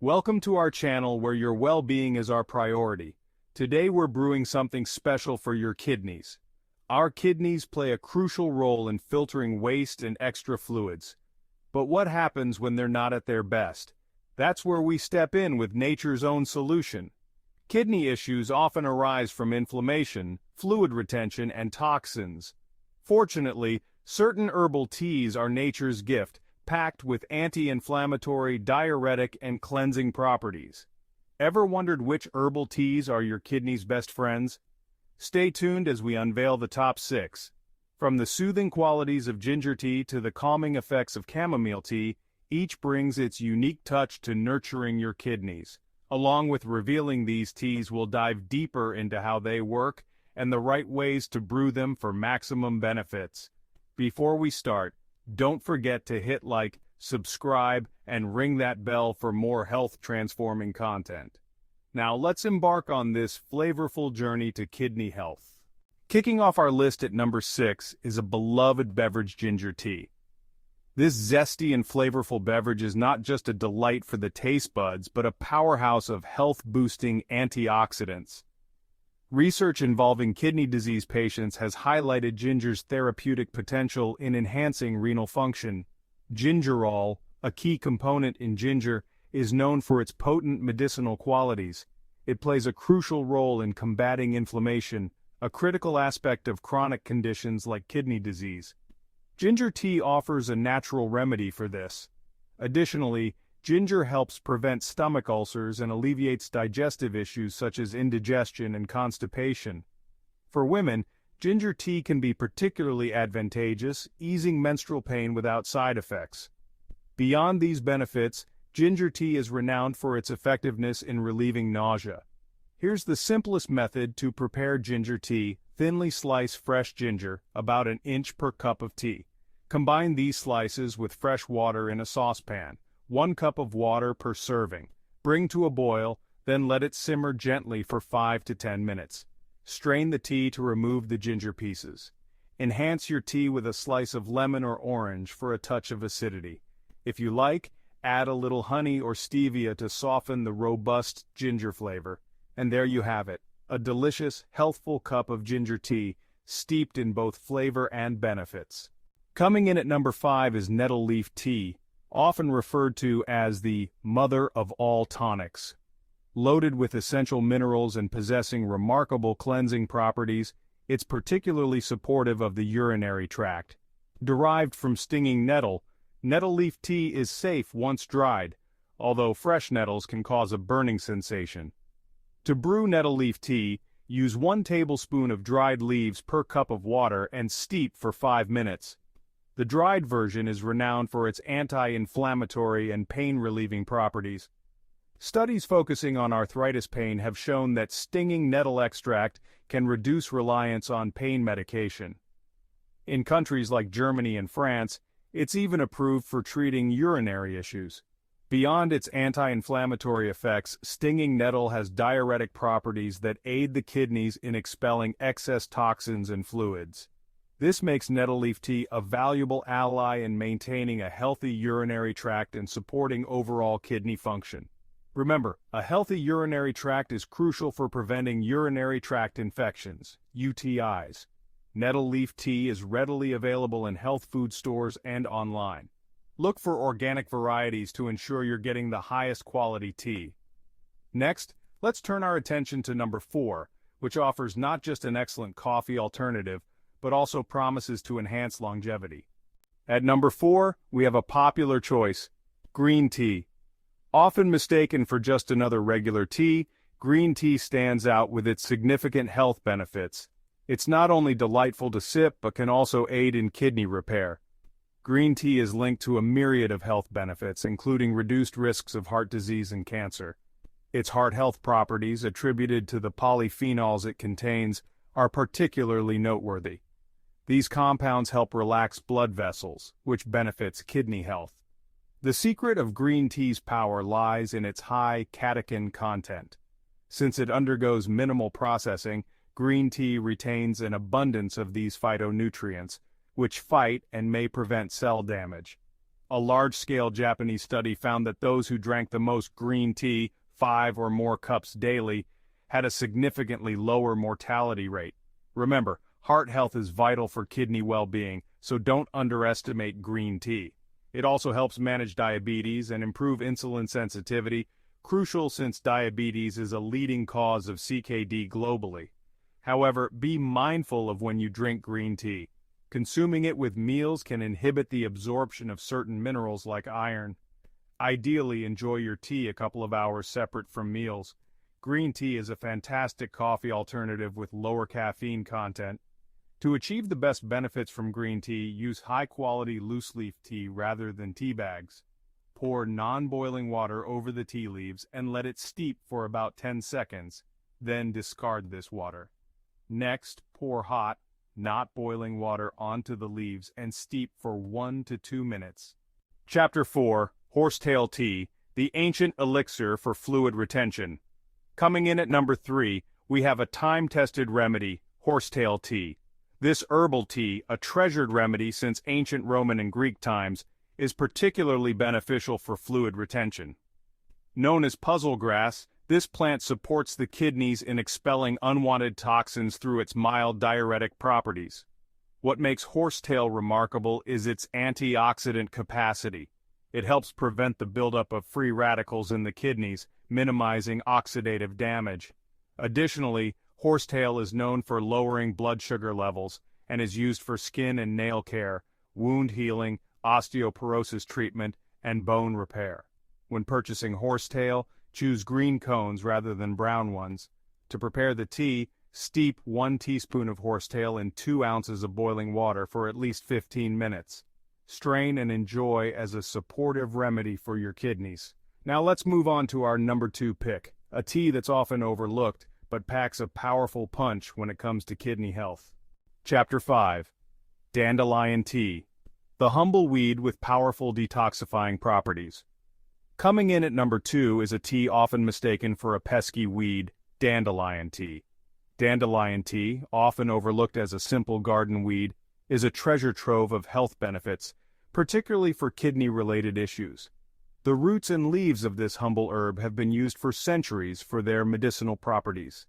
Welcome to our channel where your well-being is our priority. Today we're brewing something special for your kidneys. Our kidneys play a crucial role in filtering waste and extra fluids. But what happens when they're not at their best? That's where we step in with nature's own solution. Kidney issues often arise from inflammation, fluid retention, and toxins. Fortunately, certain herbal teas are nature's gift, packed with anti-inflammatory, diuretic, and cleansing properties. Ever wondered which herbal teas are your kidney's best friends? Stay tuned as we unveil the top 6. From the soothing qualities of ginger tea to the calming effects of chamomile tea, each brings its unique touch to nurturing your kidneys. Along with revealing these teas, we'll dive deeper into how they work and the right ways to brew them for maximum benefits. Before we start, don't forget to hit like, subscribe, and ring that bell for more health-transforming content. Now let's embark on this flavorful journey to kidney health. Kicking off our list at number 6 is a beloved beverage, ginger tea. This zesty and flavorful beverage is not just a delight for the taste buds, but a powerhouse of health-boosting antioxidants. Research involving kidney disease patients has highlighted ginger's therapeutic potential in enhancing renal function. Gingerol, a key component in ginger, is known for its potent medicinal qualities. It plays a crucial role in combating inflammation, a critical aspect of chronic conditions like kidney disease. Ginger tea offers a natural remedy for this. Additionally, ginger helps prevent stomach ulcers and alleviates digestive issues such as indigestion and constipation. For women, ginger tea can be particularly advantageous, easing menstrual pain without side effects. Beyond these benefits, ginger tea is renowned for its effectiveness in relieving nausea. Here's the simplest method to prepare ginger tea. Thinly slice fresh ginger, about an inch per cup of tea. Combine these slices with fresh water in a saucepan. 1 cup of water per serving. Bring to a boil, then let it simmer gently for 5 to 10 minutes. Strain the tea to remove the ginger pieces. Enhance your tea with a slice of lemon or orange for a touch of acidity. If you like, add a little honey or stevia to soften the robust ginger flavor. And there you have it, a delicious, healthful cup of ginger tea, steeped in both flavor and benefits. Coming in at number 5 is nettle leaf tea, often referred to as the mother of all tonics. Loaded with essential minerals and possessing remarkable cleansing properties, it's particularly supportive of the urinary tract. Derived from stinging nettle, nettle leaf tea is safe once dried, although fresh nettles can cause a burning sensation. To brew nettle leaf tea, use 1 tablespoon of dried leaves per cup of water and steep for 5 minutes. The dried version is renowned for its anti-inflammatory and pain-relieving properties. Studies focusing on arthritis pain have shown that stinging nettle extract can reduce reliance on pain medication. In countries like Germany and France, it's even approved for treating urinary issues. Beyond its anti-inflammatory effects, stinging nettle has diuretic properties that aid the kidneys in expelling excess toxins and fluids. This makes nettle leaf tea a valuable ally in maintaining a healthy urinary tract and supporting overall kidney function. Remember, a healthy urinary tract is crucial for preventing urinary tract infections, UTIs. Nettle leaf tea is readily available in health food stores and online. Look for organic varieties to ensure you're getting the highest quality tea. Next, let's turn our attention to number 4, which offers not just an excellent coffee alternative, but also promises to enhance longevity. At number 4, we have a popular choice, green tea. Often mistaken for just another regular tea, green tea stands out with its significant health benefits. It's not only delightful to sip, but can also aid in kidney repair. Green tea is linked to a myriad of health benefits, including reduced risks of heart disease and cancer. Its heart health properties, attributed to the polyphenols it contains, are particularly noteworthy. These compounds help relax blood vessels, which benefits kidney health. The secret of green tea's power lies in its high catechin content. Since it undergoes minimal processing, green tea retains an abundance of these phytonutrients, which fight and may prevent cell damage. A large-scale Japanese study found that those who drank the most green tea, 5 or more cups daily, had a significantly lower mortality rate. Remember, heart health is vital for kidney well-being, so don't underestimate green tea. It also helps manage diabetes and improve insulin sensitivity, crucial since diabetes is a leading cause of CKD globally. However, be mindful of when you drink green tea. Consuming it with meals can inhibit the absorption of certain minerals like iron. Ideally, enjoy your tea a couple of hours separate from meals. Green tea is a fantastic coffee alternative with lower caffeine content. To achieve the best benefits from green tea, use high-quality loose-leaf tea rather than tea bags. Pour non-boiling water over the tea leaves and let it steep for about 10 seconds, then discard this water. Next, pour hot, not boiling water onto the leaves and steep for 1 to 2 minutes. Chapter 4, Horsetail Tea, the ancient elixir for fluid retention. Coming in at number 3, we have a time-tested remedy, horsetail tea. This herbal tea, a treasured remedy since ancient Roman and Greek times, is particularly beneficial for fluid retention. Known as puzzle grass, this plant supports the kidneys in expelling unwanted toxins through its mild diuretic properties. What makes horsetail remarkable is its antioxidant capacity. It helps prevent the buildup of free radicals in the kidneys, minimizing oxidative damage. Additionally, horsetail is known for lowering blood sugar levels and is used for skin and nail care, wound healing, osteoporosis treatment, and bone repair. When purchasing horsetail, choose green cones rather than brown ones. To prepare the tea, steep 1 teaspoon of horsetail in 2 ounces of boiling water for at least 15 minutes. Strain and enjoy as a supportive remedy for your kidneys. Now let's move on to our number 2 pick, a tea that's often overlooked, but packs a powerful punch when it comes to kidney health. Chapter 5, Dandelion Tea, the humble weed with powerful detoxifying properties. Coming in at number 2 is a tea often mistaken for a pesky weed, dandelion tea. Dandelion tea, often overlooked as a simple garden weed, is a treasure trove of health benefits, particularly for kidney-related issues. The roots and leaves of this humble herb have been used for centuries for their medicinal properties.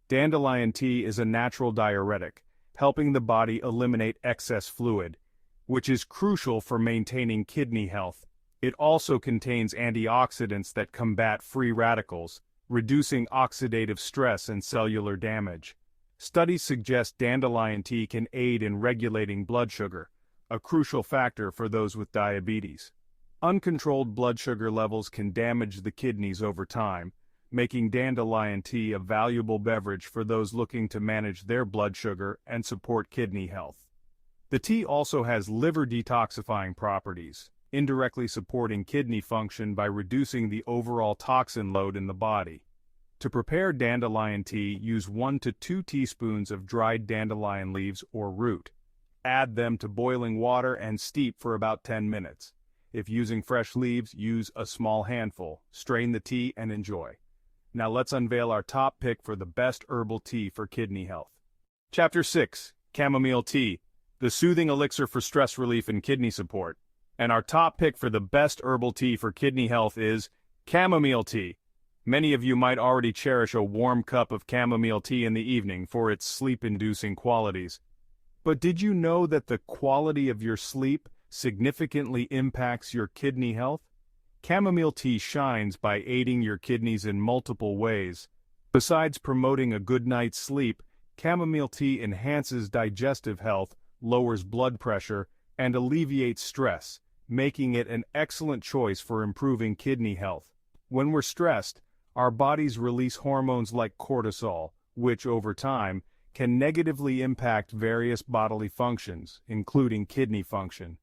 Dandelion tea is a natural diuretic, helping the body eliminate excess fluid, which is crucial for maintaining kidney health. It also contains antioxidants that combat free radicals, reducing oxidative stress and cellular damage. Studies suggest dandelion tea can aid in regulating blood sugar, a crucial factor for those with diabetes. Uncontrolled blood sugar levels can damage the kidneys over time, making dandelion tea a valuable beverage for those looking to manage their blood sugar and support kidney health. The tea also has liver detoxifying properties, indirectly supporting kidney function by reducing the overall toxin load in the body. To prepare dandelion tea, use 1 to 2 teaspoons of dried dandelion leaves or root. Add them to boiling water and steep for about 10 minutes. If using fresh leaves, use a small handful. Strain the tea and enjoy. Now let's unveil our top pick for the best herbal tea for kidney health. Chapter 6, Chamomile Tea, the soothing elixir for stress relief and kidney support. And our top pick for the best herbal tea for kidney health is chamomile tea. Many of you might already cherish a warm cup of chamomile tea in the evening for its sleep-inducing qualities. But did you know that the quality of your sleep significantly impacts your kidney health? Chamomile tea shines by aiding your kidneys in multiple ways. Besides promoting a good night's sleep, chamomile tea enhances digestive health, lowers blood pressure, and alleviates stress, making it an excellent choice for improving kidney health. When we're stressed, our bodies release hormones like cortisol, which over time can negatively impact various bodily functions, including kidney function.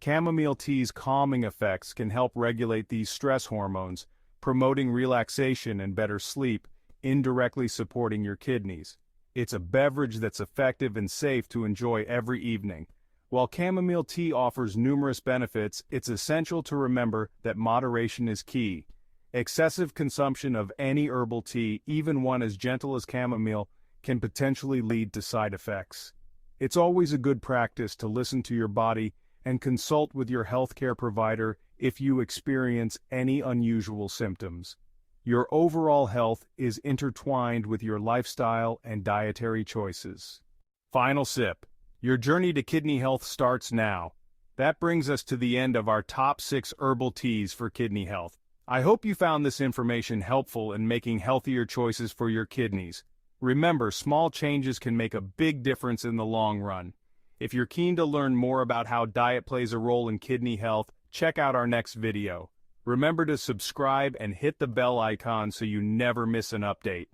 Chamomile tea's calming effects can help regulate these stress hormones, promoting relaxation and better sleep, indirectly supporting your kidneys. It's a beverage that's effective and safe to enjoy every evening. While chamomile tea offers numerous benefits, it's essential to remember that moderation is key. Excessive consumption of any herbal tea, even one as gentle as chamomile, can potentially lead to side effects. It's always a good practice to listen to your body and consult with your healthcare provider if you experience any unusual symptoms. Your overall health is intertwined with your lifestyle and dietary choices. Final sip. Your journey to kidney health starts now. That brings us to the end of our top 6 herbal teas for kidney health. I hope you found this information helpful in making healthier choices for your kidneys. Remember, small changes can make a big difference in the long run. If you're keen to learn more about how diet plays a role in kidney health, check out our next video. Remember to subscribe and hit the bell icon so you never miss an update.